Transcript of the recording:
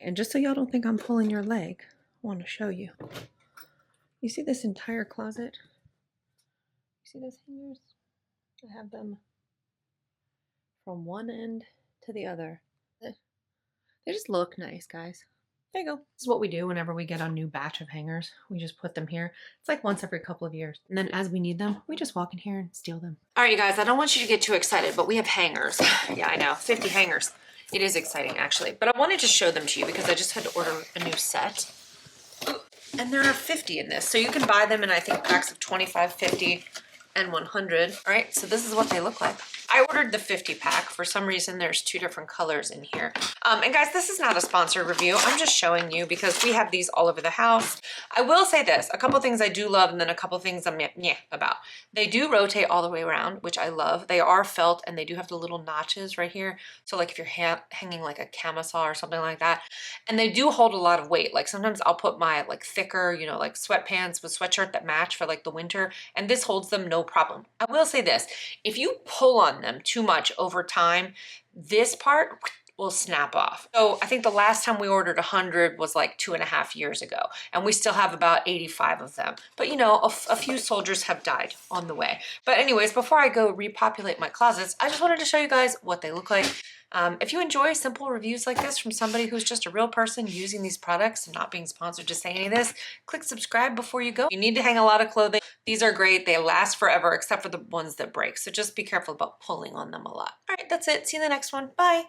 And just so y'all don't think I'm pulling your leg, I want to show you. You see this entire closet? You see those hangers? I have them from one end to the other. They just look nice, guys. There you go. This is what we do whenever we get a new batch of hangers. We just put them here. It's like once every couple of years. And then as we need them, we just walk in here and steal them. All right, you guys, I don't want you to get too excited, but we have hangers. Yeah, I know, 50 hangers. It is exciting, actually. But I wanted to show them to you because I just had to order a new set. And there are 50 in this. So you can buy them in, I think, packs of 25, 50, and 100. All right, so this is what they look like. I ordered the 50 pack. For some reason, there's 2 different colors in here. And guys, this is not a sponsored review. I'm just showing you because we have these all over the house. I will say this, a couple things I do love and then a couple things I'm meh about. They do rotate all the way around, which I love. They are felt and they do have the little notches right here. So like if you're hanging like a camisole or something like that. And they do hold a lot of weight. Like sometimes I'll put my like thicker, you know, like sweatpants with sweatshirt that match for like the winter. And this holds them no problem. I will say this, if you pull on them too much over time, this part will snap off. So I think the last time we ordered 100 was like 2.5 years ago, and we still have about 85 of them. But you know, a few soldiers have died on the way. But anyways, before I go repopulate my closets, I just wanted to show you guys what they look like. If you enjoy simple reviews like this from somebody who's just a real person using these products and not being sponsored to say any of this, click subscribe before you go. You need to hang a lot of clothing. These are great. They last forever, except for the ones that break. So just be careful about pulling on them a lot. All right, that's it. See you in the next one. Bye.